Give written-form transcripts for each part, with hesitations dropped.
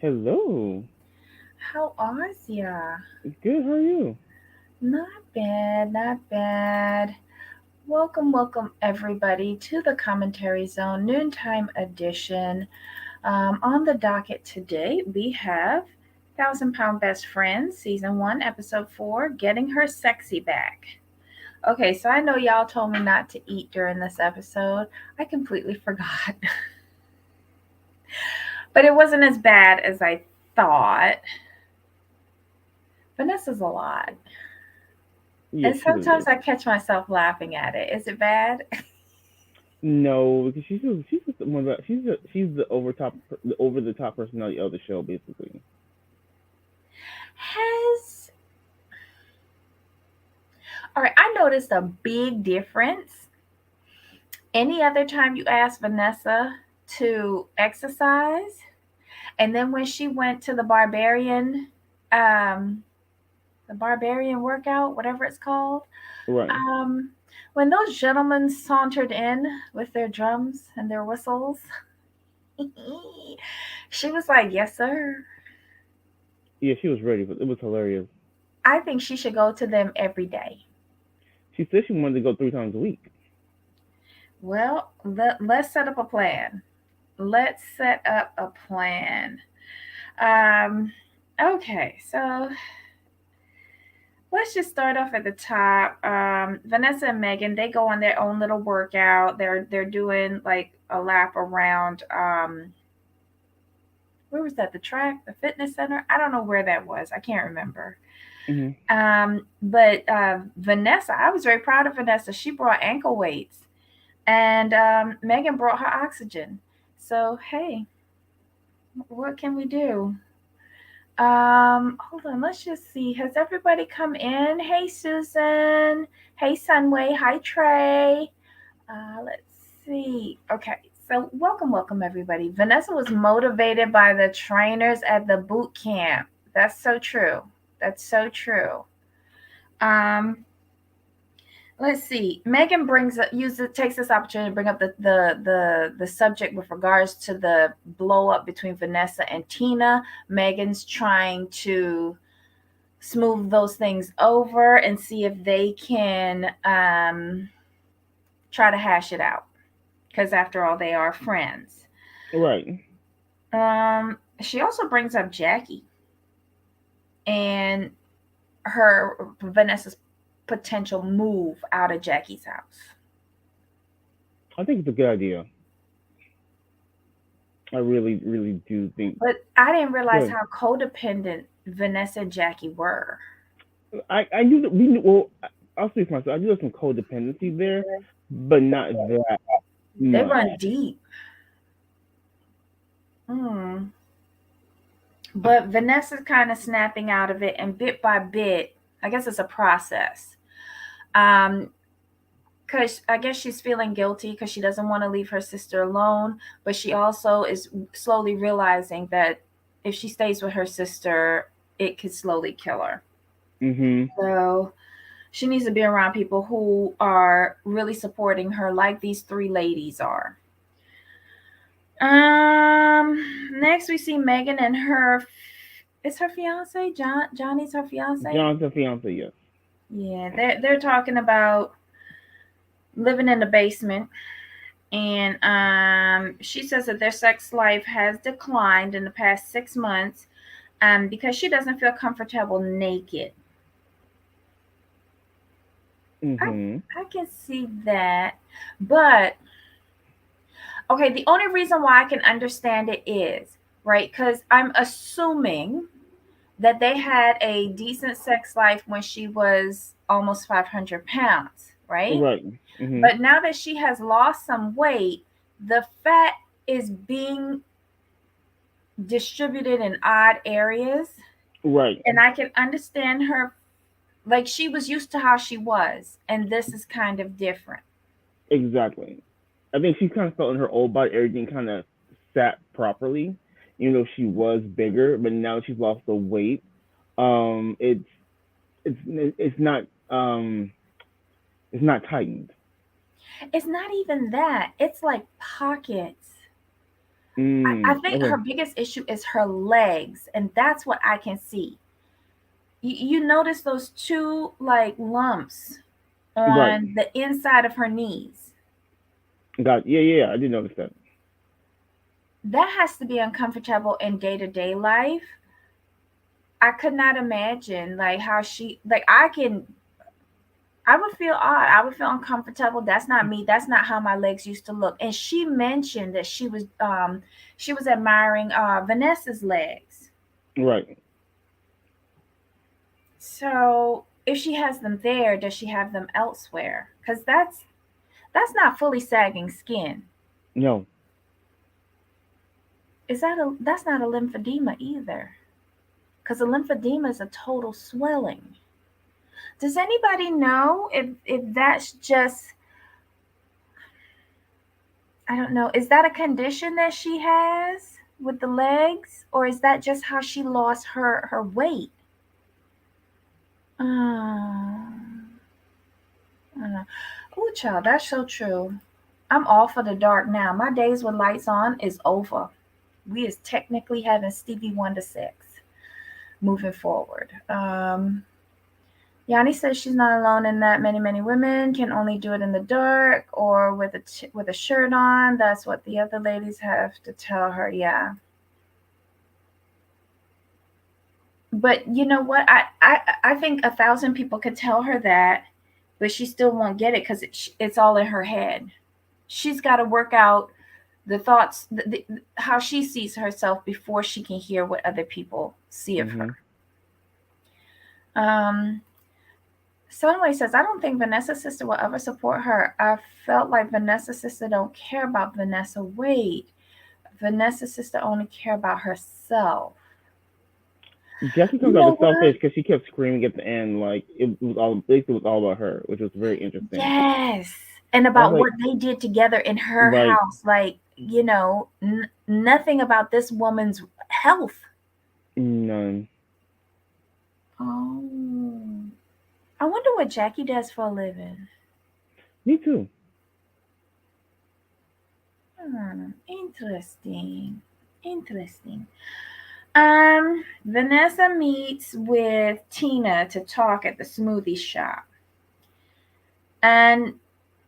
Hello. How are ya? Good. How are you? Not bad, not bad. Welcome, everybody to the Commentary Zone Noontime Edition. On the docket today, we have Thousand Pound Best Friends, Season 1, Episode 4, Getting Her Sexy Back. Okay, so I know y'all told me not to eat during this episode. I completely forgot. But it wasn't as bad as I thought. Vanessa's a lot. Yes, And she really sometimes is. I catch myself laughing at it. Is it bad? No, because she's just one of the she's the over the top personality of the show, basically. Has all right, I noticed a big difference. Any other time you ask Vanessa to exercise, and then when she went to um, the barbarian workout, whatever it's called, Right. um, when those gentlemen sauntered in with their drums and their whistles, she was like, "Yes, sir." Yeah, she was ready, but it was hilarious. I think she should go to them every day. She said she wanted to go 3 times a week. Well, let's set up a plan. Let's set up a plan. Um, okay, so let's just start off at the top. Vanessa and Megan, they go on their own little workout. They're doing like a lap around where was that? The track, the fitness center? I don't know where that was. I can't remember. Mhm. But Vanessa, I was very proud of Vanessa. She brought ankle weights, and Megan brought her oxygen. So hey, what can we do? Hold on, let's just see. Has everybody come in? Hey, Susan. Hey, Sunway. Hi, Trey. Let's see. Okay, so welcome, everybody. Vanessa was motivated by the trainers at the boot camp. That's so true. That's so true. Um, let's see. Megan takes this opportunity to bring up the subject with regards to the blow up between Vanessa and Tina. Megan's trying to smooth those things over and see if they can try to hash it out because after all they are friends. Right. She also brings up Jackie and her Vanessa's potential move out of Jackie's house. I think it's a good idea. I really, really do think. But I didn't realize Good. how codependent Vanessa and Jackie were. I knew that we knew. Well, I'll speak for myself. I knew there was some codependency there, but not that They much. run deep. Mm. But Vanessa's kind of snapping out of it, and bit by bit, I guess it's a process. Um, because I guess she's feeling guilty because she doesn't want to leave her sister alone, but she also is slowly realizing that if she stays with her sister, it could slowly kill her. Mhm. So she needs to be around people who are really supporting her, like these three ladies are. Um, Next we see Megan and her. Is her fiance Johnny's her fiance? John's a fiance, yes. Yeah, they're talking about living in the basement, and she says that their sex life has declined in the past 6 months, because she doesn't feel comfortable naked. I Mhm. I can see that, but okay, the only reason why I can understand it is right because I'm assuming that they had a decent sex life when she was almost 500 pounds, right? Right. Mhm. But now that she has lost some weight, the fat is being distributed in odd areas. Right. And I can understand her, like, she was used to how she was, and this is kind of different. Exactly. I think she kind of felt in her old body everything kind of sat properly, even though she was bigger. But now she's lost the weight. Um, it's it's it's not um it's not tightened. It's not even that, it's like pockets. I think her Okay. biggest issue is her legs, and that's what I can see. You notice those two like lumps Right. on the inside of her knees. Got. Yeah, yeah, yeah. I did notice that. That has to be uncomfortable in day-to-day life. I could not imagine like how she like I would feel odd. I would feel uncomfortable. That's not me. That's not how my legs used to look. And she mentioned that she was admiring Vanessa's legs. Right. So if she has them there, does she have them elsewhere? Because that's not fully sagging skin. No. Is that a that's not a lymphedema either? Because a lymphedema is a total swelling. Does anybody know if that's just, I don't know, is that a condition that she has with the legs, or is that just how she lost her weight? I don't know. Oh, child, that's so true. I'm all for the dark now. My days with lights on is over. We is technically having Stevie Wonder sex moving forward. Yanni says she's not alone in that. Many women can only do it in the dark or with with a shirt on. That's what the other ladies have to tell her. Yeah, but you know what? I think 1,000 people could tell her that, but she still won't get it because it's all in her head. She's got to work out the thoughts, how she sees herself before she can hear what other people see of Mhm. her. Sunway says, I don't think Vanessa's sister will ever support her. I felt like Vanessa's sister don't care about Vanessa. Wait, Vanessa's sister only care about herself. Jackie You comes out know with what? selfish because she kept screaming at the end like it was all. Basically, it was all about her, which was very interesting. Yes. And I was about like, what they did together in her right, house. Like, nothing about this woman's health. none. Oh. I wonder what Jackie does for a living. Me too. Interesting. Interesting. Vanessa meets with Tina to talk at the smoothie shop. And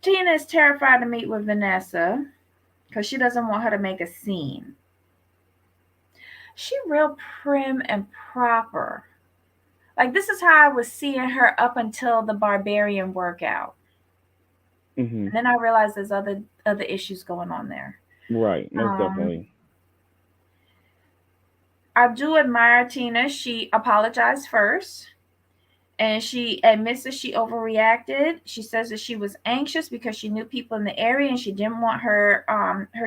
Tina is terrified to meet with Vanessa because she doesn't want her to make a scene. She real prim and proper. Like this is how I was seeing her up until the barbarian workout. Mhm. And then I realized there's other issues going on there. Right. Most Um, definitely. I do admire Tina. She apologized first and she admits that she overreacted. She says that she was anxious because she knew people in the area and she didn't want her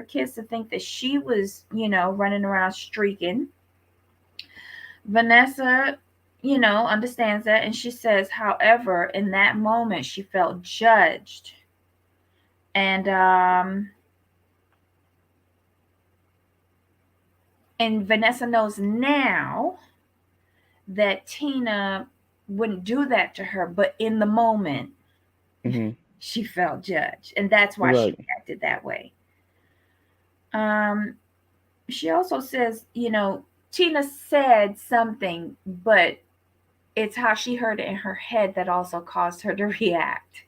kids to think that she was, running around streaking. Vanessa, understands that and she says, however, in that moment she felt judged. And and Vanessa knows now that Tina wouldn't do that to her, but in the moment Mhm. she felt judged, and that's why she Right. reacted that way. Um, she also says, Tina said something, but it's how she heard it in her head that also caused her to react.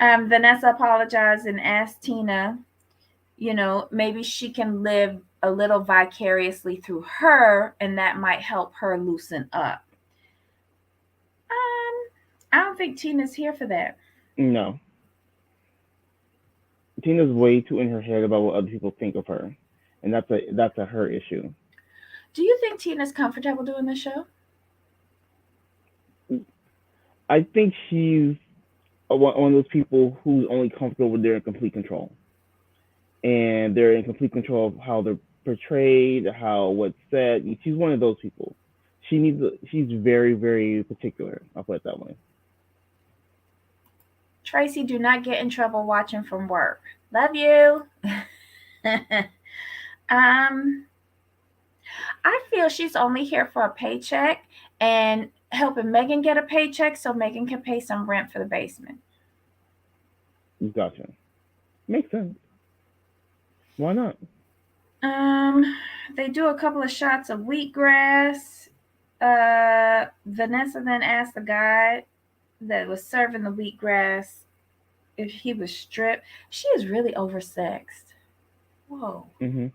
Vanessa apologized and asked Tina, maybe she can live a little vicariously through her, and that might help her loosen up. I don't think Tina's here for that. No. Tina's way too in her head about what other people think of her, and that's a her issue. Do you think Tina's comfortable doing the show? I think she's one of those people who's only comfortable when they're in complete control, and they're in complete control of how they're portrayed, how what's said. She's one of those people. She's very particular. I'll put it that way. Tracy, do not get in trouble watching from work. Love you. um, I feel she's only here for a paycheck and helping Megan get a paycheck so Megan can pay some rent for the basement. Gotcha. Makes sense. Why not? Um, they do a couple of shots of wheatgrass. Vanessa then asked the guy that was serving the wheatgrass if he was stripped. She is really oversexed. Whoa. Hmm.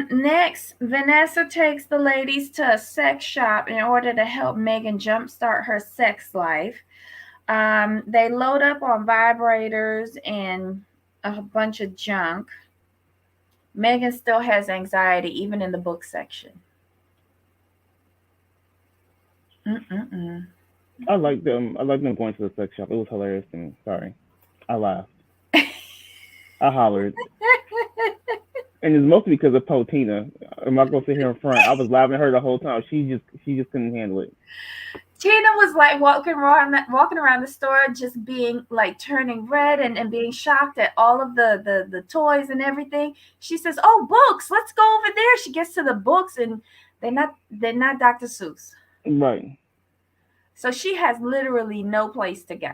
Next, Vanessa takes the ladies to a sex shop in order to help Megan jumpstart her sex life. They load up on vibrators and a bunch of junk. Megan still has anxiety, even in the book section. Mm-mm-mm. I like them. I like them going to the sex shop. It was hilarious to me. Sorry, I laughed. I hollered, and it's mostly because of Tina. I'm not gonna sit here in front. I was laughing at her the whole time. She just couldn't handle it. Tina was like walking around the store, just being like turning red and being shocked at all of the toys and everything. She says, "Oh, books! Let's go over there." She gets to the books, and they're not Dr. Seuss. Right. So she has literally no place to go.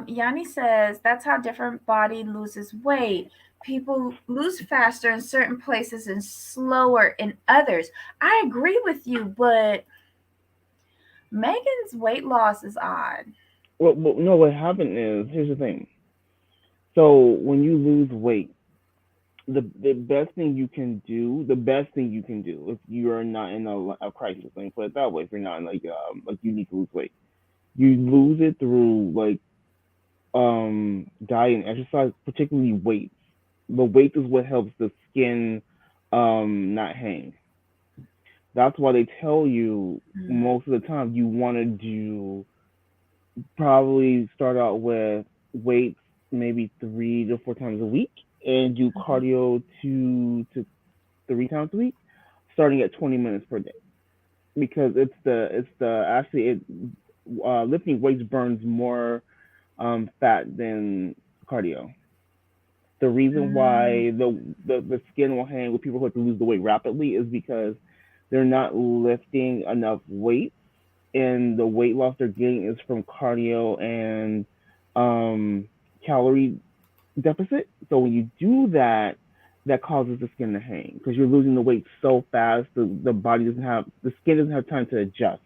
Yanni says that's how different body loses weight. People lose faster in certain places and slower in others. I agree with you, but Megan's weight loss is odd. Well, no. What happened is, here's the thing. So when you lose weight, the best thing you can do, the best thing you can do, if you are not in a crisis, let me put it that way. If you're not in like you need to lose weight, you lose it through like diet and exercise, particularly weights. The weight is what helps the skin not hang. That's why they tell you Mm, most of the time you want to do, probably start out with weights maybe 3 to 4 times a week, and do mhm. cardio 2 to 3 times a week, starting at 20 minutes per day. Because it's the actually it lifting weights burns more fat than cardio. The reason Mm. why the skin will hang with people who have to lose the weight rapidly is because they're not lifting enough weight, and the weight loss they're getting is from cardio and um, calorie deficit. So when you do that, that causes the skin to hang because you're losing the weight so fast. The skin doesn't have time to adjust.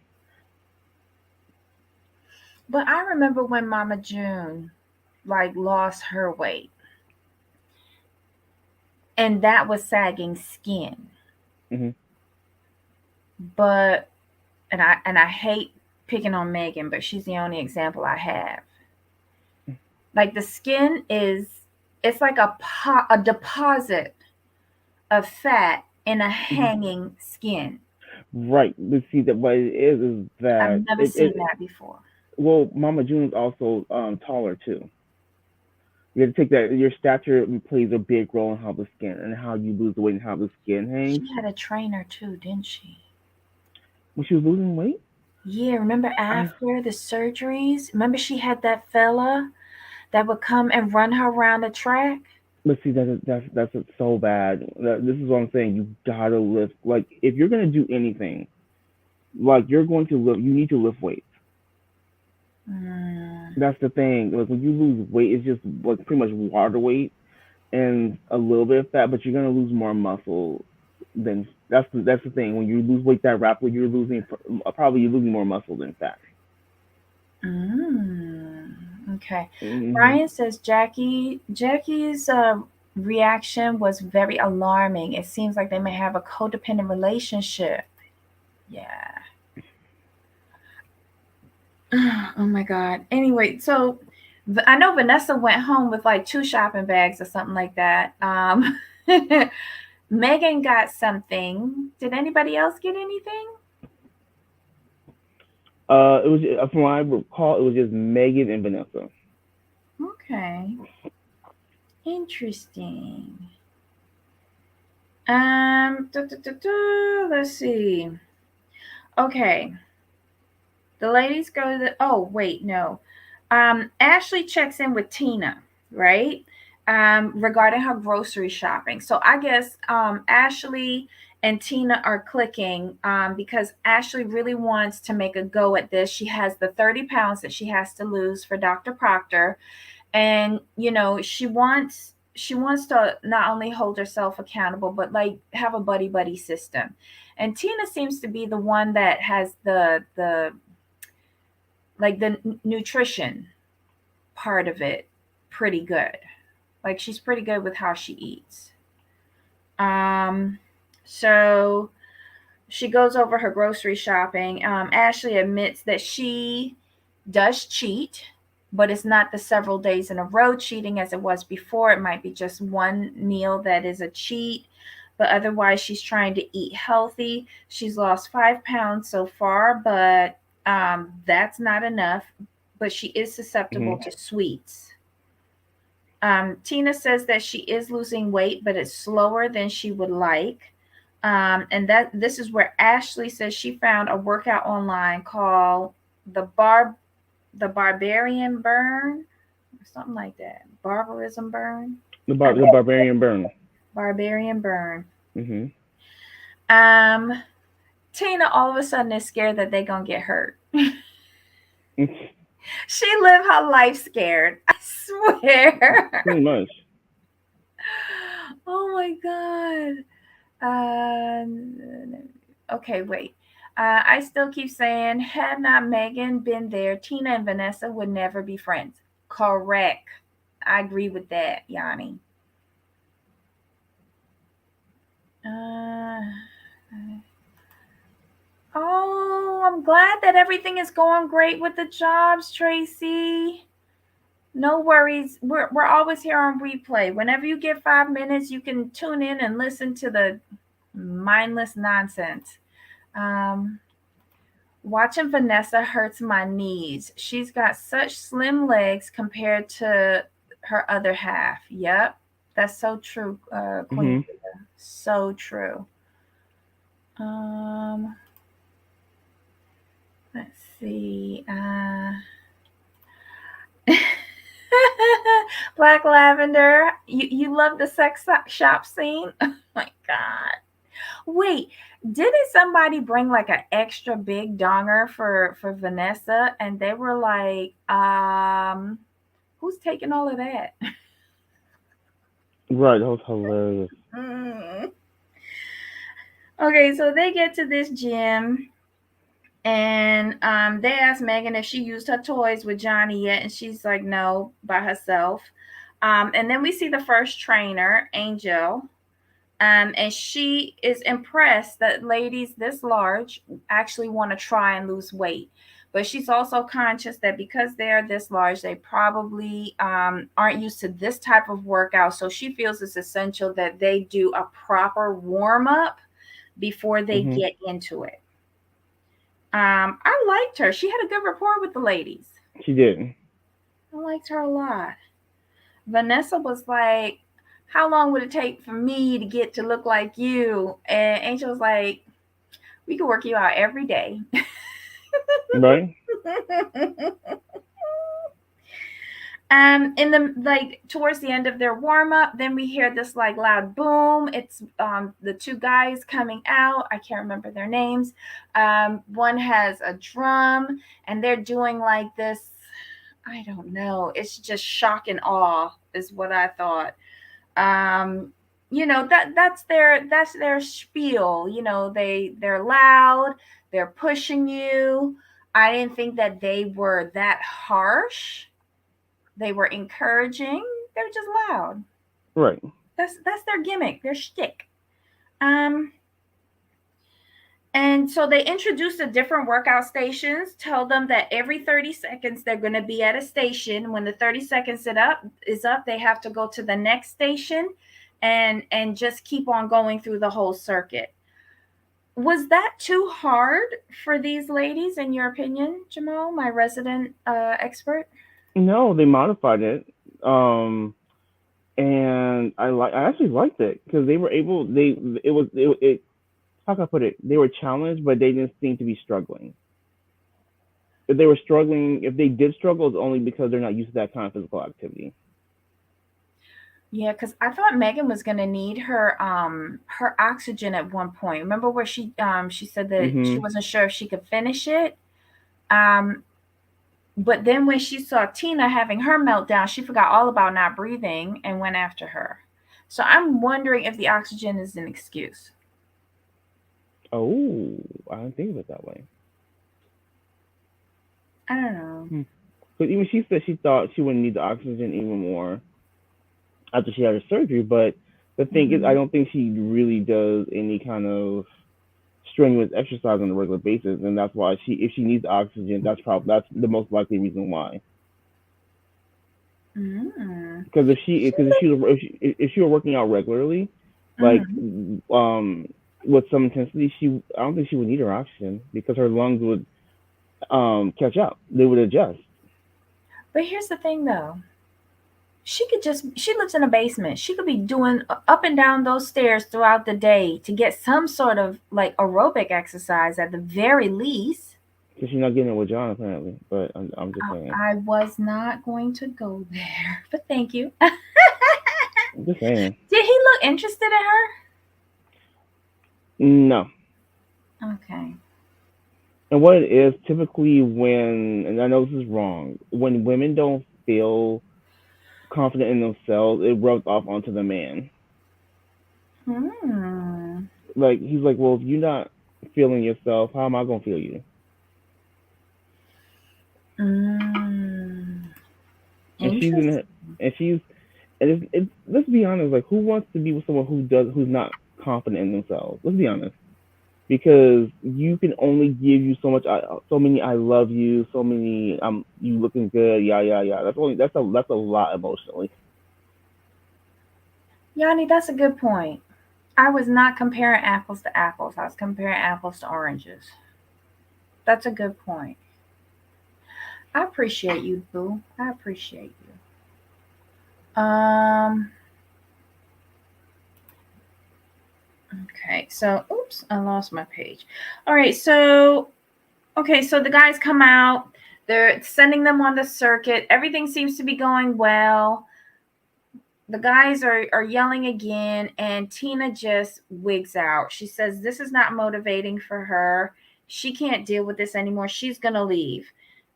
But I remember when Mama June like lost her weight, and that was sagging skin. Hmm. But and I hate picking on Megan, but she's the only example I have. Like the skin is, it's like a deposit of fat in a Hmm. hanging skin. Right. But see that what it is I've that never seen that before. well, Mama June is also taller too. You have to take that. Your stature plays a big role in how the skin and how you lose the weight and how the skin hangs. She had a trainer too, didn't she? When she was losing weight, Yeah, remember I after the surgeries? Remember she had that fella that would come and run her around the track? but see that's so bad. This is what I'm saying. You gotta lift. Like if you're gonna do anything, like you're going to lift, you need to lift weights. Mm. That's the thing. Like when you lose weight, it's just like pretty much water weight and a little bit of fat, but you're gonna lose more muscle than that's the thing. When you lose weight that rapidly, probably you're losing more muscle than fat. Okay. Hmm. Brian says Jackie's reaction was very alarming. It seems like they may have a codependent relationship. Yeah. Oh my God. Anyway, so I know Vanessa went home with like two shopping bags or something like that. Megan got something. Did anybody else get anything? It was from what I recall, it was just Megan and Vanessa. Okay. Interesting. Let's see. Okay. The ladies go to the. Oh, wait, no. Ashley checks in with Tina, right? Regarding her grocery shopping. So I guess Ashley and Tina are clicking because Ashley really wants to make a go at this. She has the 30 pounds that she has to lose for Dr. Proctor, And she wants to not only hold herself accountable, but like have a buddy system. And Tina seems to be the one that has the like the nutrition part of it pretty good. Like she's pretty good with how she eats. Um, so she goes over her grocery shopping. Ashley admits that she does cheat, but it's not the several days in a row cheating as it was before. It might be just one meal that is a cheat, but otherwise she's trying to eat healthy. She's lost 5 pounds so far, but that's not enough. But she is susceptible Mhm. to sweets. Tina says that she is losing weight, but it's slower than she would like. And that this is where Ashley says she found a workout online called the bar the barbarian burn or something like that. Barbarism burn. I The read barbarian burn. barbarian burn. Mhm. Um, Tina all of a sudden is scared that they're gonna get hurt. She lived her life scared. I swear. Pretty much. Oh my god. Okay, wait. I still keep saying, had not Megan been there, Tina and Vanessa would never be friends. Correct. I agree with that, Yanni. Uh, oh, I'm glad that everything is going great with the jobs, Tracy. No worries. We're always here on replay. Whenever you get 5 minutes, you can tune in and listen to the mindless nonsense. Um, Watching Vanessa hurts my knees. She's got such slim legs compared to her other half. Yep, that's so true, Queen. Mhm. So true. Um, let's see. Black Lavender, you love the shop scene? Oh my god. Wait, didn't somebody bring like an extra big donger for Vanessa and they were like, who's taking all of that? Right. That was hilarious. Mm. Okay, so they get to this gym and they ask Megan if she used her toys with Johnny yet, and she's like, no, by herself. And then we see the first trainer, Angel, and she is impressed that ladies this large actually want to try and lose weight. But she's also conscious that because they are this large, they probably aren't used to this type of workout. So she feels it's essential that they do a proper warm up before they Mhm. get into it. I liked her. She had a good rapport with the ladies. She did. I liked her a lot. Vanessa was like, how long would it take for me to get to look like you? And Angel was like, we could work you out every day. Right. In the like towards the end of their warm up, then we hear this like loud boom. It's the two guys coming out. I can't remember their names. One has a drum, and they're doing like this. I don't know. It's just shock and awe, is what I thought. um that's their spiel. They're loud, they're pushing you. I didn't think that they were that harsh. They were encouraging. They're just loud. Right. That's their gimmick, their shtick. um and so they introduce the different workout stations, tell them that every 30 seconds they're going to be at a station. When the 30 seconds is up, they have to go to the next station and just keep on going through the whole circuit. Was that too hard for these ladies, in your opinion, Jamal, my resident expert? No, they modified it. Um, and I actually liked it because they were able. It how can I put it? They were challenged, but they didn't seem to be struggling. If they were struggling, if they did struggle, it's only because they're not used to that kind of physical activity. Yeah, because I thought Megan was gonna need her oxygen at one point. Remember where she said that she Mhm. wasn't sure if she could finish it. Um, But then when she saw Tina having her meltdown, she forgot all about not breathing and went after her. So I'm wondering if the oxygen is an excuse. Oh, I didn't think of it that way. I don't know. Hmm. Because even she said she thought she wouldn't need the oxygen even more after she had her surgery. But the thing is, I Hmm. don't think she really does any kind of strenuous exercise on a regular basis, and that's why if she needs oxygen, that's the most likely reason why. Mm. Because She if she were working out regularly, like mm. with some intensity, I don't think she would need her oxygen because her lungs would catch up. They would adjust. But here's the thing though. She lives in a basement. She could be doing up and down those stairs throughout the day to get some sort of like aerobic exercise at the very least. Because she's not getting it with John apparently. But I'm just saying. I was not going to go there, but thank you. I'm just saying. Did he look interested in No. her? Okay. And what it is typically when, and I know this is wrong, when women don't feel confident in themselves, it rubs off onto the man. Hmm. Like he's like, well, if you're not feeling yourself, how am I gonna feel you? Mm. And she's in Interesting. it, and she's, and let's be honest, like who wants to be with someone who's not confident in themselves? Let's be honest, because you can only give you so much, so many I love you, so many you looking good, yeah, yeah, yeah. That's a lot emotionally. Yanni, that's a good point. I was not comparing apples to apples. I was comparing apples to oranges. That's a good point. I appreciate you, Boo. I appreciate you. Okay, so oops, I lost my page. All right, so okay, so the guys come out. They're sending them on the circuit. Everything seems to be going well. The guys are yelling again, and Tina just wigs out. She says this is not motivating for her. She can't deal with this anymore. She's gonna leave.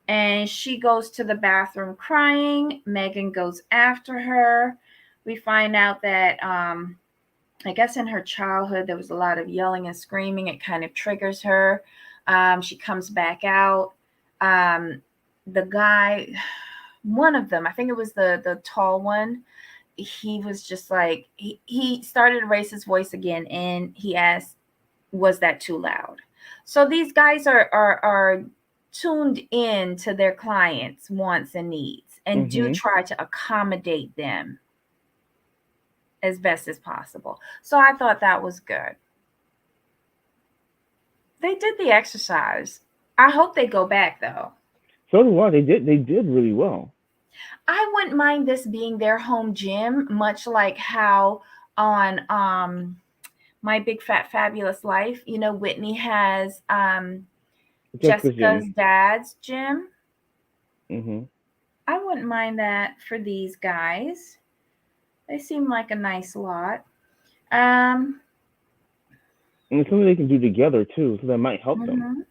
And she goes to the bathroom crying. Megan goes after her. We find out that I guess in her childhood there was a lot of yelling and screaming. It kind of triggers her. She comes back out. Um, the guy, one of them, I think it was the tall one, he was just like he started to raise his voice again, and he asked, was that too loud? So these guys are tuned in to their clients wants and needs, and do Mhm. try to accommodate them as best as possible. So I thought that was good. They did the exercise. I hope they go back though. So do I. They did really well. I wouldn't mind this being their home gym, much like how on My Big Fat Fabulous Life, Whitney has Jessica's Jessica's gym. dad's gym. Mhm. I wouldn't mind that for these guys. They seem like a nice lot. Um, And it's something they can do together too, so that might help them. mhm.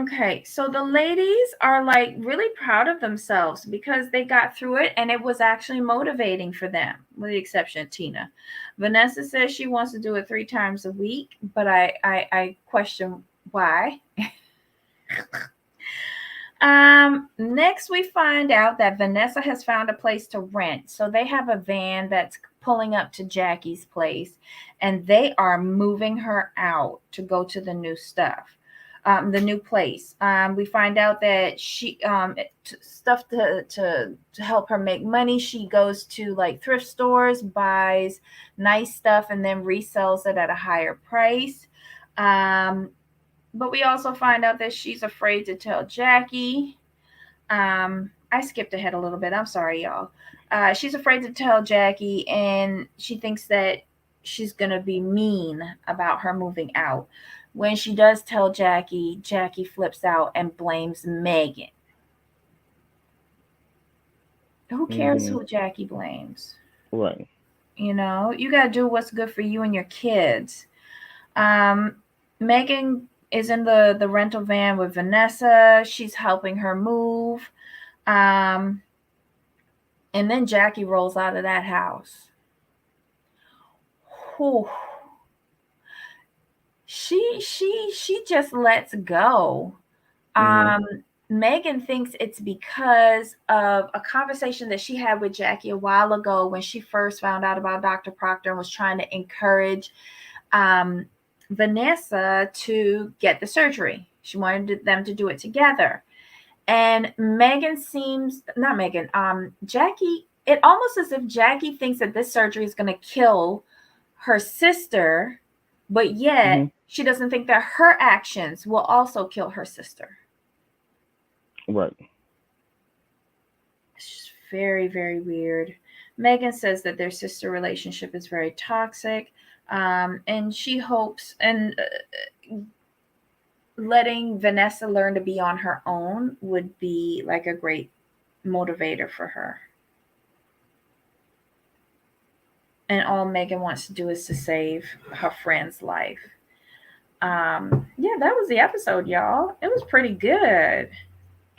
Okay, so the ladies are like really proud of themselves because they got through it and it was actually motivating for them, with the exception of Tina. Vanessa says she wants to do it 3 times a week, but I question why. Next we find out that Vanessa has found a place to rent. So they have a van that's pulling up to Jackie's place, and they are moving her out to go to the new stuff. The new place. We find out that stuff to help her make money. She goes to like thrift stores, buys nice stuff, and then resells it at a higher price. Um, but we also find out that she's afraid to tell Jackie. I skipped ahead a little bit. I'm sorry, y'all. She's afraid to tell Jackie, and she thinks that she's gonna be mean about her moving out. When she does tell Jackie, Jackie flips out and blames Megan. Who cares Mhm. who Jackie blames? Right. You gotta do what's good for you and your kids. Um, Megan is in the rental van with Vanessa. She's helping her move. Um, and then Jackie rolls out of that house. Whew. She just lets go. Mhm. Um, Megan thinks it's because of a conversation that she had with Jackie a while ago when she first found out about Dr. Proctor and was trying to encourage um, Vanessa to get the surgery. She wanted them to do it together. And Jackie, it almost as if Jackie thinks that this surgery is going to kill her sister, but yet Mhm. she doesn't think that her actions will also kill her sister. Right. It's just very, very weird. Megan says that their sister relationship is very toxic, and she hopes and letting Vanessa learn to be on her own would be like a great motivator for her. And all Megan wants to do is to save her friend's life. Yeah, that was the episode, y'all. It was pretty good.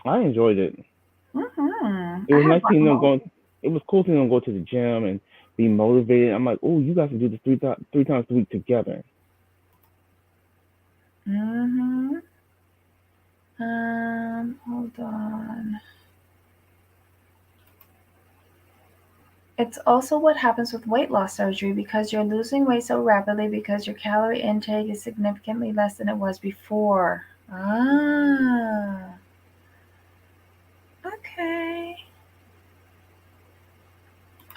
I enjoyed it. It I was had nice seeing them more. going. It was cool seeing them go to the gym and be motivated. I'm like, oh, you guys can do this three times a week together. Mm-hmm. Hold on. It's also what happens with weight loss surgery because you're losing weight so rapidly because your calorie intake is significantly less than it was before. Ah, okay.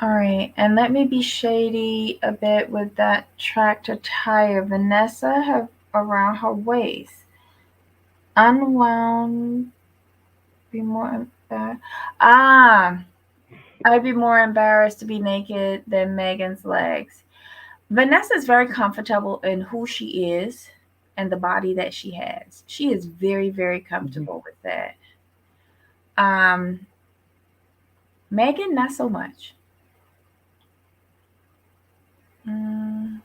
All right, and let me be shady a bit with that tractor tire. Vanessa have around her waist. Unwound, be more embarrassed. Ah, I'd be more embarrassed to be naked than Megan's legs. Vanessa's very comfortable in who she is and the body that she has. She is very, very Mhm. comfortable with that. Um, Megan, not so much. Mm,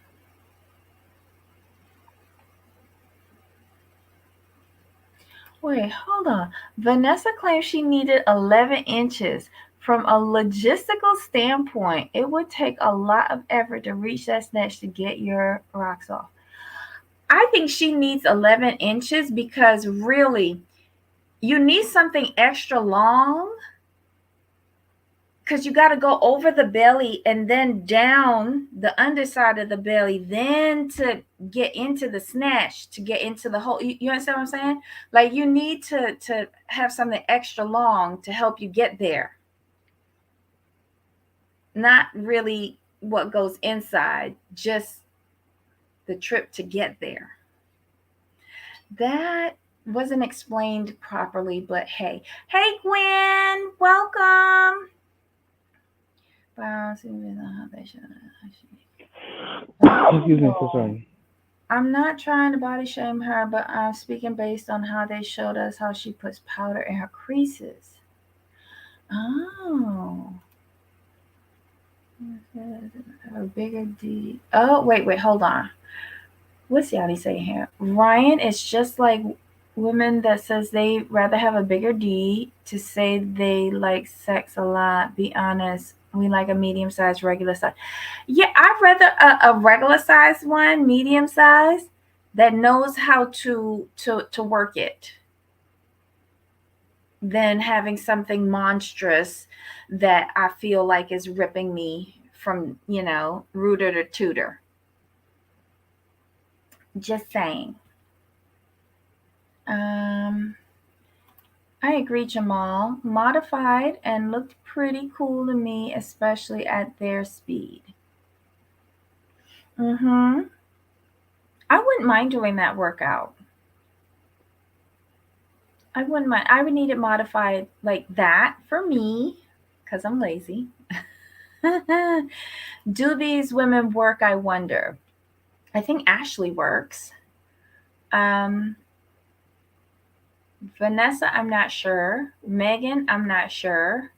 wait, hold on. Vanessa claims she needed 11 inches. From a logistical standpoint, it would take a lot of effort to reach that snatch to get your rocks off. I think she needs 11 inches because really, you need something extra long because you got to go over the belly and then down the underside of the belly, then to get into the snatch, to get into the hole. You understand what I'm saying? Like you need to have something extra long to help you get there, not really what goes inside, just the trip to get there. That wasn't explained properly, but hey, hey Gwen, welcome. Excuse me, so Oh, sorry. I'm not trying to body shame her, but I'm speaking based on how they showed us how she puts powder in her creases. Oh, a bigger D. Oh, wait, hold on. What's Yadi saying here? Ryan is just like women that says they rather have a bigger D to say they like sex a lot. Be honest, we like a medium size, regular size. Yeah, I'd rather a regular size one, medium size, that knows how to work it than having something monstrous that I feel like is ripping me from, rooter to tutor. Just saying. Um, I agree, Jamal. Modified and looked pretty cool to me, especially at their speed. Mm-hmm. I wouldn't mind doing that workout. I wouldn't mind. I would need it modified like that for me because I'm lazy. Do these women work? I wonder. I think Ashley works. Um, Vanessa, I'm not sure. Megan, I'm not sure.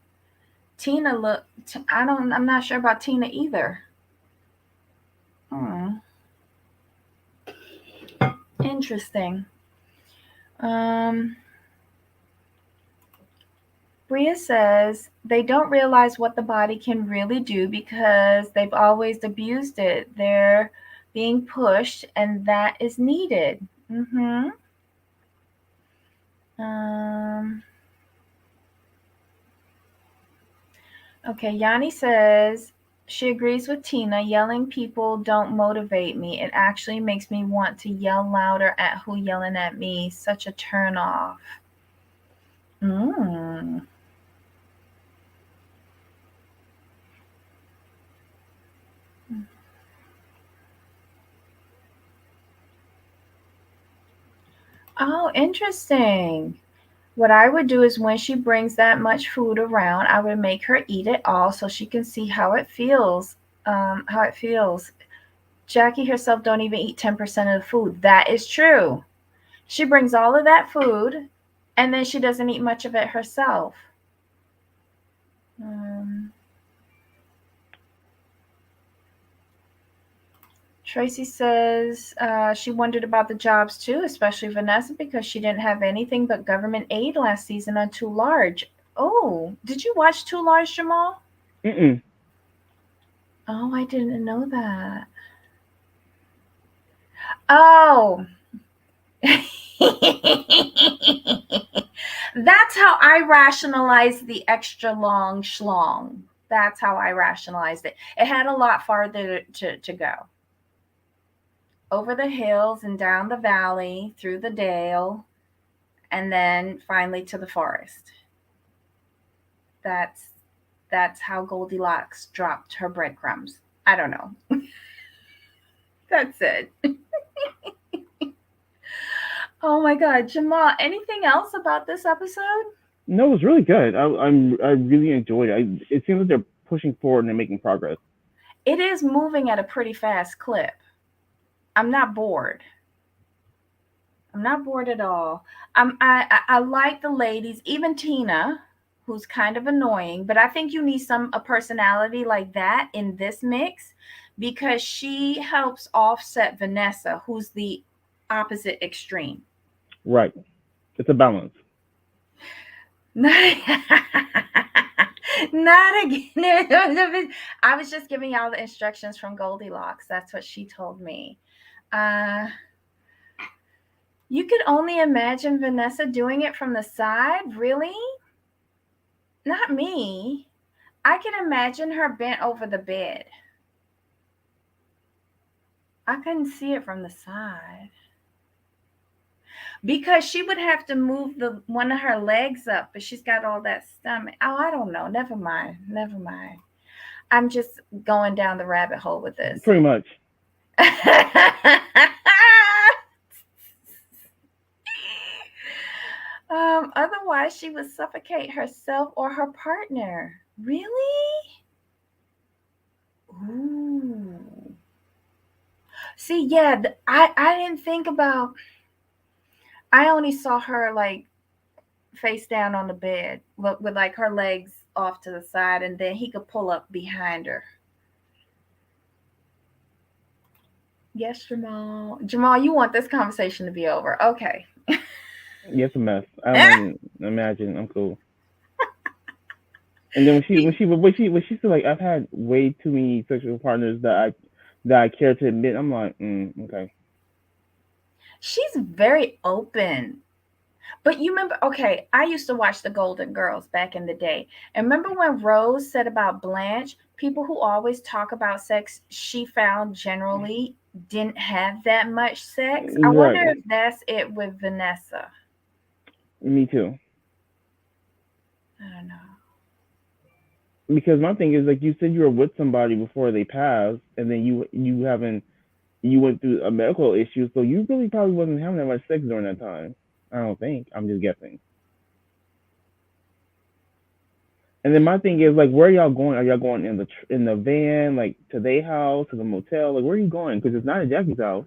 Tina, look, I don't. I'm not sure about Tina either. Hmm. Interesting. Um, Bria says they don't realize what the body can really do because they've always abused it. They're being pushed, and that is needed. Mm-hmm. Um, okay, Yanni says she agrees with Tina. Yelling people don't motivate me. It actually makes me want to yell louder at who yelling at me. Such a turn off. Mm. Oh, interesting. What I would do is when she brings that much food around, I would make her eat it all so she can see how it feels. How it feels. Jackie herself don't even eat 10% of the food. That is true. She brings all of that food and then she doesn't eat much of it herself. Um, Tracy says she wondered about the jobs too, especially Vanessa, because she didn't have anything but government aid last season on Too Large. Oh, did you watch Too Large, Jamal? Mm-mm. Oh, I didn't know that. Oh. That's how I rationalized the extra long schlong. That's how I rationalized it. It had a lot farther to go. Over the hills and down the valley, through the dale, and then finally to the forest. That's that's how Goldilocks dropped her breadcrumbs. I don't know. That's it. Oh my God, Jamal, anything else about this episode? No, it was really good. I really enjoyed it. It seems like they're pushing forward and they're making progress. It is moving at a pretty fast clip. I'm not bored. I'm not bored at all. I like the ladies, even Tina, who's kind of annoying, but I think you need a personality like that in this mix because she helps offset Vanessa, who's the opposite extreme. Right. It's a balance. Not, not again. I was just giving y'all the instructions from Goldilocks. That's what she told me. Uh, you could only imagine Vanessa doing it from the side, really? Not me. I can imagine her bent over the bed. I couldn't see it from the side. Because she would have to move the one of her legs up, but she's got all that stomach. Oh, I don't know. Never mind. Never mind. I'm just going down the rabbit hole with this. Pretty much. Otherwise, she would suffocate herself or her partner. Really? Ooh. See, yeah, I didn't think about. I only saw her like face down on the bed with like her legs off to the side, and then he could pull up behind her. Yes, Jamal. Jamal, you want this conversation to be over? Okay. Yes, a mess. I don't even imagine. I'm cool. And then when she said like I've had way too many sexual partners that I care to admit, I'm like, okay. She's very open. But you remember, okay, I used to watch the Golden Girls back in the day. And remember when Rose said about Blanche, people who always talk about sex, she found generally didn't have that much sex? I wonder Right. if that's it with Vanessa. Me too. I don't know. Because my thing is like you said you were with somebody before they passed, and then you haven't you went through a medical issue, so you really probably wasn't having that much sex during that time. I don't think. I'm just guessing. And then my thing is like, where are y'all going? Are y'all going in the van, like to their house, to the motel? Like, where are you going? Because it's not at Jackie's house.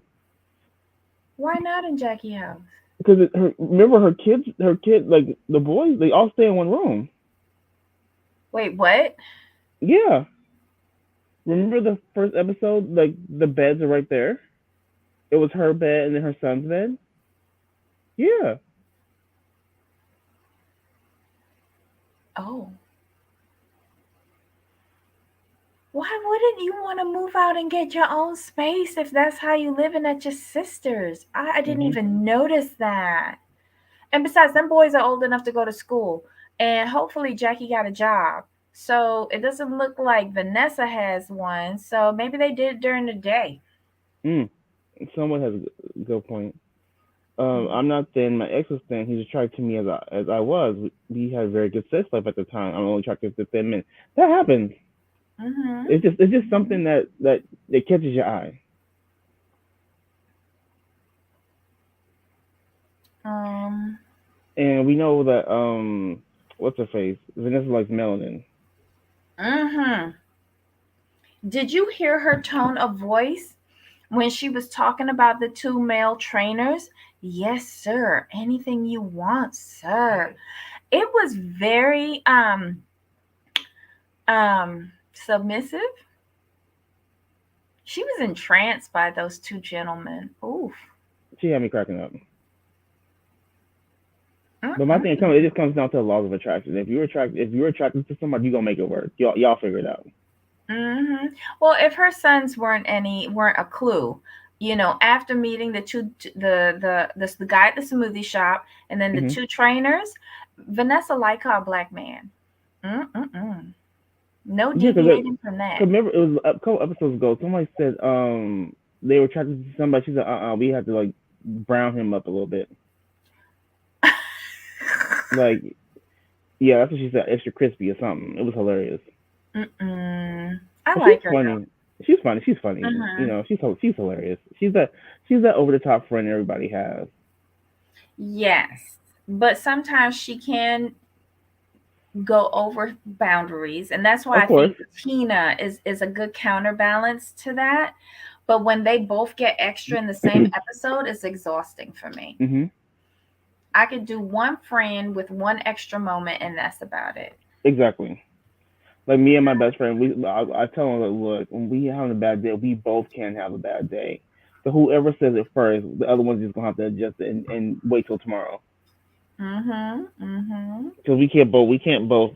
Why not in Jackie House? Because remember her kid, like the boys, they all stay in one room. Wait, what? Yeah. Remember the first episode? Like the beds are right there. It was her bed and then her son's bed. Yeah. Oh, why wouldn't you want to move out and get your own space if that's how you living at your sister's? I didn't Mhm. even notice that. And besides, them boys are old enough to go to school, and hopefully Jackie got a job. So it doesn't look like Vanessa has one. So maybe they did it during the day. Mm. Someone has a good point. I'm not thin. My ex was thin. He's attracted to me as I was. We had a very good sex life at the time. I'm only attracted to thin men. That happens. Mm-hmm. It's just Mm-hmm. something that catches your eye. Um. And we know that what's her face? Vanessa likes melanin. Mm-hmm. Did you hear her tone of voice when she was talking about the two male trainers? Yes, sir. Anything you want, sir. It was very submissive. She was entranced by those two gentlemen. Oof. She had me cracking up. But my thing, Mm-mm. it just comes down to the laws of attraction. If you're attracted to somebody, you gonna make it work. Y'all figure it out. Mm-hmm. Well, if her sons weren't a clue, after meeting the guy at the smoothie shop and then the Hmm. two trainers, Vanessa liked her a black man. Mm-mm-mm. No Yeah, because deviating from that. remember it was a couple episodes ago. Somebody said they were attracted to somebody. She said we had to like brown him up a little bit. Like yeah, that's what she said. Extra crispy or something. It was hilarious. Mm-mm. I But she's like her funny. She's funny. She's though. funny. Mm-hmm. She's hilarious. She's that over the top friend everybody has. Yes, but sometimes she can go over boundaries, and that's why Of I course. think Tina is a good counterbalance to that. But when they both get extra in the same episode, it's exhausting for me. Hmm. I could do one friend with one extra moment, and that's about it. Exactly. Like me and my best friend, I tell him like, look, when we having a bad day, we both can have a bad day. So whoever says it first, the other one's just gonna have to adjust it and wait till tomorrow. Mhm. Mhm. Because we can't both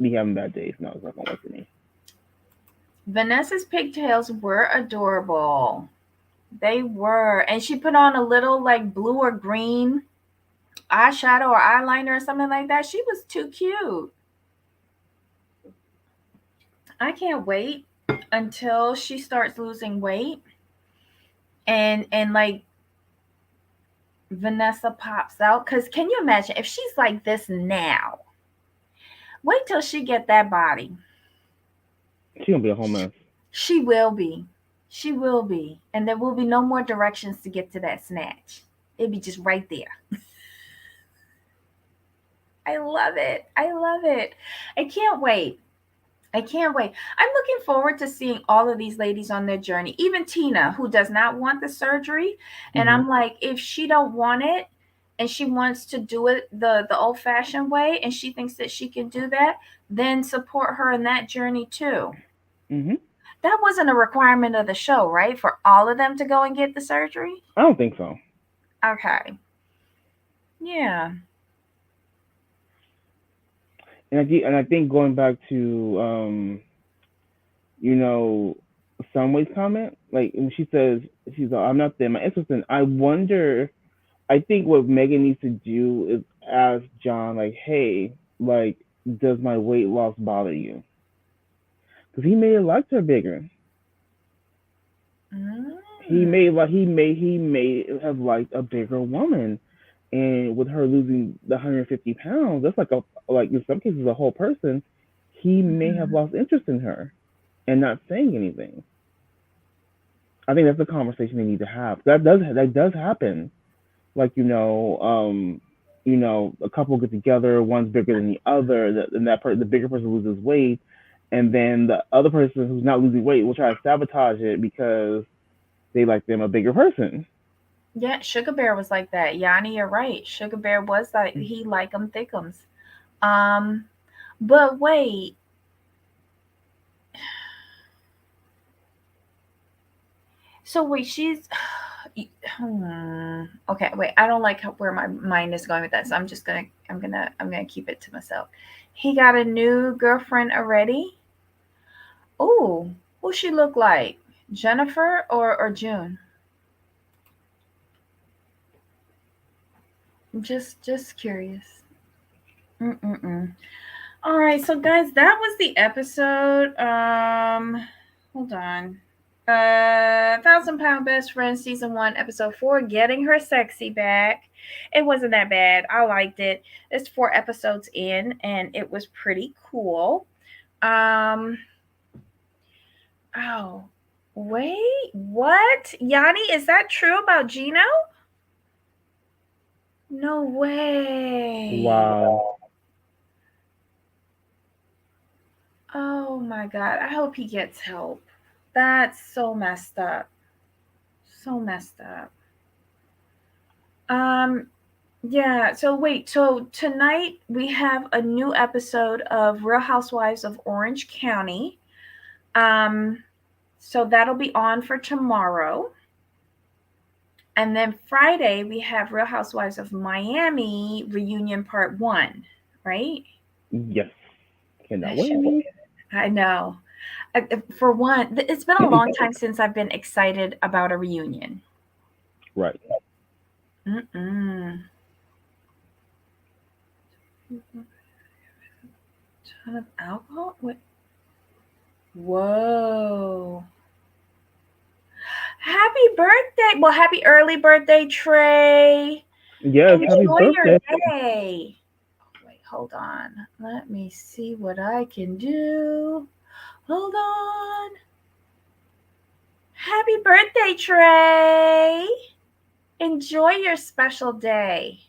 be having bad days. No, it's not gonna work for me. Vanessa's pigtails were adorable. They were, and she put on a little like blue or green eyeshadow or eyeliner or something like that. She was too cute. I can't wait until she starts losing weight and like Vanessa pops out. Cause can you imagine if she's like this now? Wait till she get that body. She gonna be a whole mess. She will be. She will be. And there will be no more directions to get to that snatch. It'll be just right there. I love it. I love it. I can't wait. I can't wait. I'm looking forward to seeing all of these ladies on their journey. Even Tina, who does not want the surgery, and Hmm. I'm like, if she don't want it and she wants to do it the old-fashioned way and she thinks that she can do that, then support her in that journey too. Hmm. That wasn't a requirement of the show, right? For all of them to go and get the surgery? I don't think so. Okay. Yeah. And I think going back to you know, Sunway's comment, like when she says she's like, I'm not there, my assistant. I wonder. I think what Megan needs to do is ask John, like, hey, like, does my weight loss bother you? Because he may have liked her bigger. Mm. He may have liked a bigger woman, and with her losing the 150 pounds, that's like in some cases a whole person. He may have Mhm. lost interest in her and not saying anything. I think that's the conversation they need to have. That does happen. Like a couple get together, one's bigger than the other, and the bigger person loses weight, and then the other person who's not losing weight will try to sabotage it because they like them a bigger person. Yeah, Sugar Bear was like that. Yanni, you're right. Sugar Bear was like he like them thickums. Um, but wait. So wait, she's okay. Wait, I don't like where my mind is going with that, so I'm just gonna I'm gonna keep it to myself. He got a new girlfriend already. Oh, who she look like? Jennifer or June? Just curious. Mm-mm-mm. All right, so guys, that was the episode. Hold on. 1,000 Pound Best Friend season 1, episode 4, getting her sexy back. It wasn't that bad. I liked it. It's 4 episodes in, and it was pretty cool. Um. Oh, wait, what? Yanni, is that true about Gino? No way. Wow. Oh my God. I hope he gets help. That's so messed up. So messed up. Um, yeah, so wait, so tonight we have a new episode of Real Housewives of Orange County. Um, so that'll be on for tomorrow. And then Friday we have Real Housewives of Miami reunion part 1, right? Yes. Cannot That should be wait. good. I know. For one, it's been a long time since I've been excited about a reunion. Right. Mm-mm. Ton of alcohol? What? Whoa. Happy birthday. Well, happy early birthday, Trey. Yes. Happy Enjoy your birthday. day. Wait, hold on. Let me see what I can do. Hold on. Happy birthday, Trey. Enjoy your special day.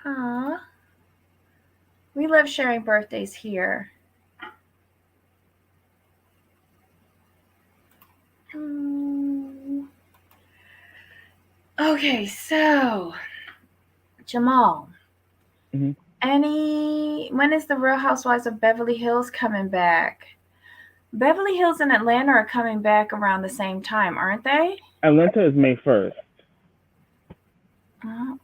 Aw. We love sharing birthdays here. Mm. Okay, so Jamal, Hmm. when is the Real Housewives of Beverly Hills coming back? Beverly Hills and Atlanta are coming back around the same time, aren't they? Atlanta is May 1st. Oh.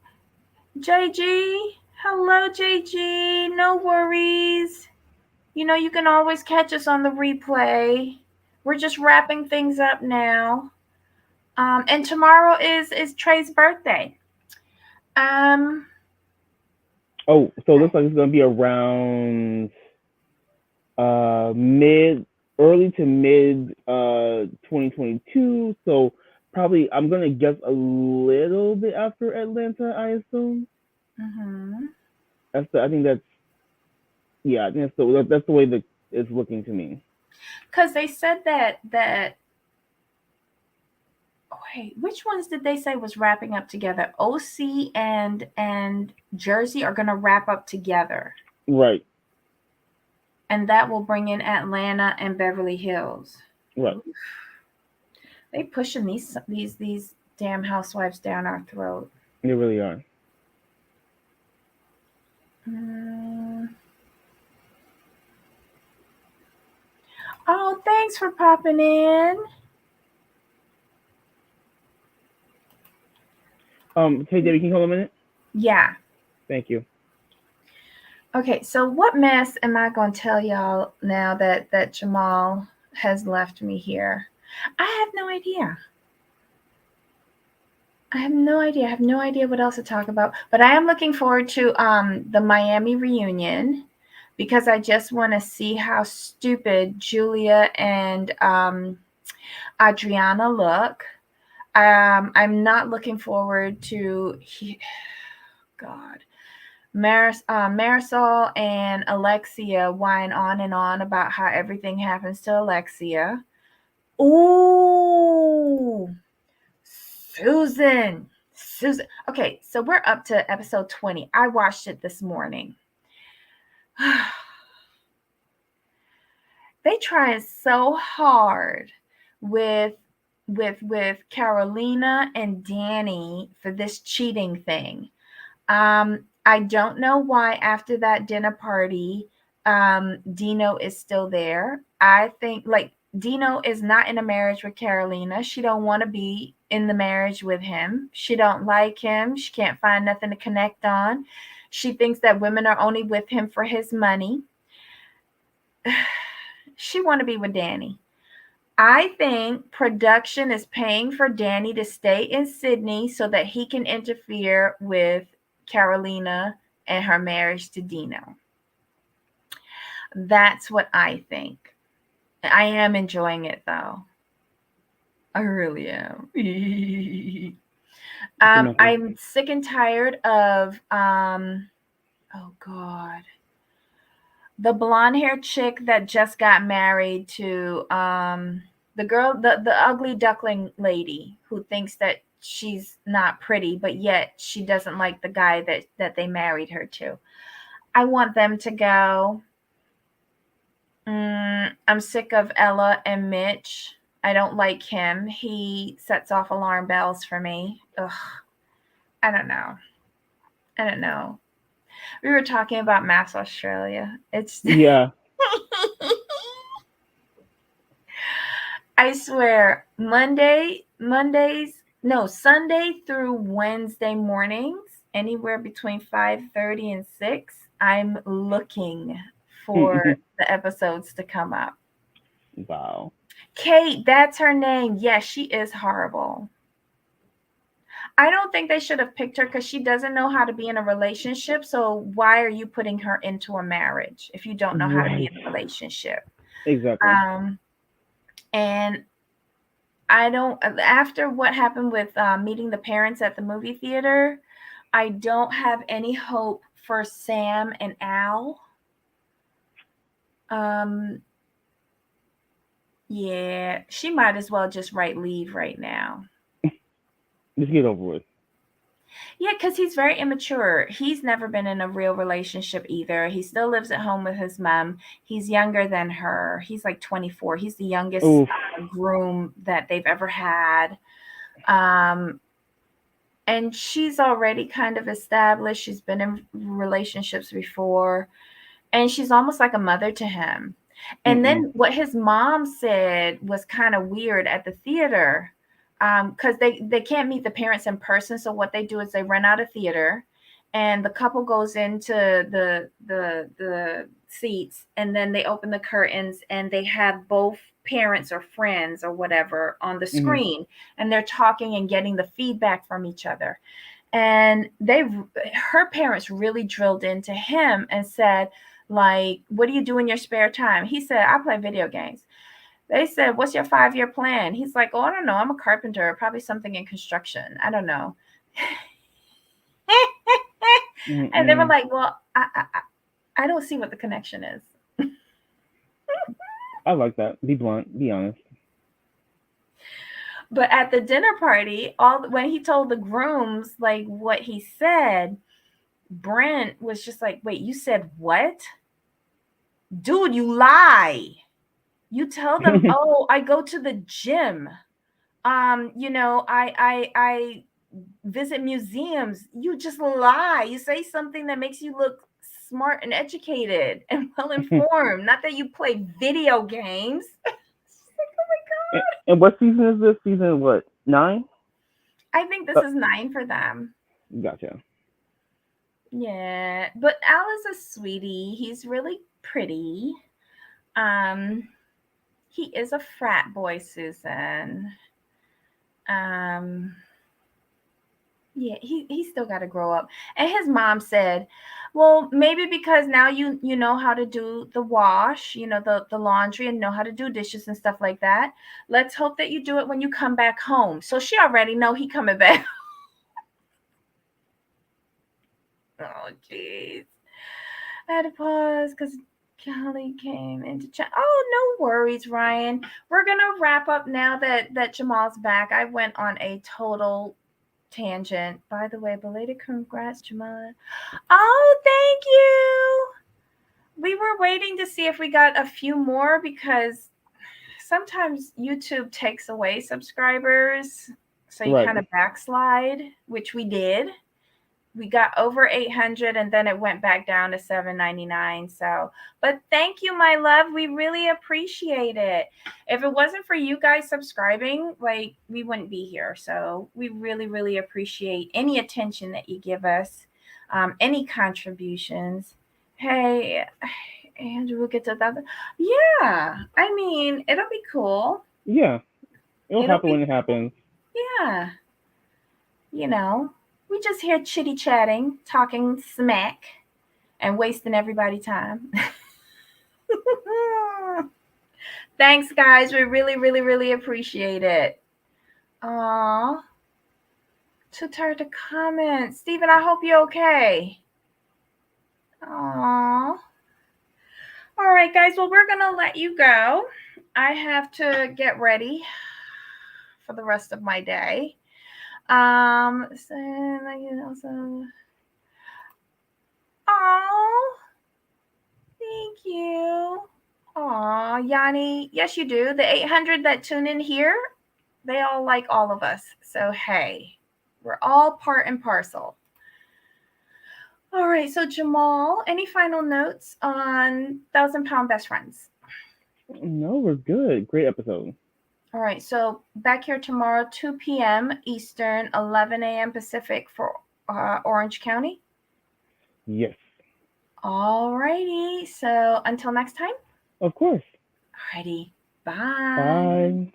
JG, hello JG, no worries. You know you can always catch us on the replay. We're just wrapping things up now. And tomorrow is Trey's birthday. Um, Oh, so it looks like it's gonna be around mid early to mid 2022. So probably I'm gonna guess a little bit after Atlanta, I assume. mhm. I think that's yeah, I think that's the way that it's looking to me. Because they said that wait, which ones did they say was wrapping up together? OC and Jersey are gonna wrap up together, Right, and that will bring in Atlanta and Beverly Hills. right. They pushing these damn housewives down our throat. They really are. Mm. Oh, thanks for popping in. Hey Debbie, can you hold a minute? Yeah. Thank you. Okay, so what mess am I going to tell y'all now that Jamal has left me here? I have no idea. I have no idea. I have no idea what else to talk about. But I am looking forward to the Miami reunion because I just want to see how stupid Julia and Adriana look. I'm not looking forward to God. Marisol and Alexia whine on and on about how everything happens to Alexia. Ooh, Susan. Susan. Okay, so we're up to episode 20. I watched it this morning. They trying so hard with with Carolina and Danny for this cheating thing. I don't know why after that dinner party, Dino is still there. I think like Dino is not in a marriage with Carolina. She don't want to be in the marriage with him. She don't like him. She can't find nothing to connect on. She thinks that women are only with him for his money. She want to be with Danny. I think production is paying for Danny to stay in Sydney so that he can interfere with Carolina and her marriage to Dino. That's what I think. I am enjoying it though. I really am. I'm sick and tired of oh god, the blonde haired chick that just got married to the girl, the ugly duckling lady who thinks that she's not pretty, but yet she doesn't like the guy that they married her to. I want them to go. I'm sick of Ella and Mitch. I don't like him. He sets off alarm bells for me. Ugh. I don't know. I don't know. We were talking about Mass Australia. It's Yeah. I swear, Sunday through Wednesday mornings, anywhere between 5:30 and 6, I'm looking for the episodes to come up. Wow. Kate, that's her name. Yes, she is horrible. I don't think they should have picked her because she doesn't know how to be in a relationship. So why are you putting her into a marriage if you don't know how to be Right. in a relationship? Exactly. And I don't. After what happened with meeting the parents at the movie theater, I don't have any hope for Sam and Al. Um, yeah, she might as well just write leave right now. Just get over with. Yeah, because he's very immature. He's never been in a real relationship either. He still lives at home with his mom. He's younger than her. He's like 24. He's the youngest Oof. groom that they've ever had. Um, and she's already kind of established. She's been in relationships before, and she's almost like a mother to him. And Mm-mm. then what his mom said was kind of weird at the theater, because they can't meet the parents in person. So what they do is they rent out a theater, and the couple goes into the seats, and then they open the curtains, and they have both parents or friends or whatever on the Mm-hmm. screen, and they're talking and getting the feedback from each other. And her parents really drilled into him and said, like, what do you do in your spare time? He said, I play video games. They said, what's your 5-year plan? He's like, oh, I don't know, I'm a carpenter, probably something in construction, I don't know. And they were Mm-mm. like, well, I don't see what the connection is. I like that. Be blunt. Be honest. But at the dinner party, when he told the grooms like what he said, Brent was just like, wait, you said what? Dude, you lie. You tell them, oh, I go to the gym. I visit museums. You just lie. You say something that makes you look smart and educated and well informed. Not that you play video games. And what season is this? Season what? 9? I think this is 9 for them. Gotcha. Yeah, but Al is a sweetie. He's really pretty. Um, he is a frat boy, Susan. Um, yeah, he still got to grow up. And his mom said, "Well, maybe because now you know how to do the wash, the laundry, and know how to do dishes and stuff like that. Let's hope that you do it when you come back home." So she already know he coming back. Oh, jeez. I had to pause because Kelly came into chat. Oh, no worries, Ryan. We're gonna wrap up now that Jamal's back. I went on a total tangent. By the way, belated congrats, Jamal. Oh, thank you. We were waiting to see if we got a few more because sometimes YouTube takes away subscribers. So you Right. kind of backslide, which we did. we got over 800 and then it went back down to 799. So, but thank you, my love. We really appreciate it. If it wasn't for you guys subscribing, like we wouldn't be here. So we really, really appreciate any attention that you give us, any contributions. Hey, Andrew, we'll get to that. Yeah, I mean, it'll be cool. Yeah, it'll It'll happen be when it happens. yeah, you know, we just here chitty chatting, talking smack, and wasting everybody's time. Thanks, guys. We really, really, really appreciate it. Aw, too tired to comment. Steven, I hope you're okay. Aw. All right, guys. Well, we're going to let you go. I have to get ready for the rest of my day. So, oh, thank you. Aw, Yanni. Yes, you do. The 800 that tune in here, they all like all of us. So, hey, we're all part and parcel. All right. So, Jamal, any final notes on 1,000 Pound Best Friends? No, we're good. Great episode. All right. So, back here tomorrow, 2 p.m. Eastern, 11 a.m. Pacific for Orange County. Yes. All righty. So, until next time. Of course. All righty. Bye. Bye.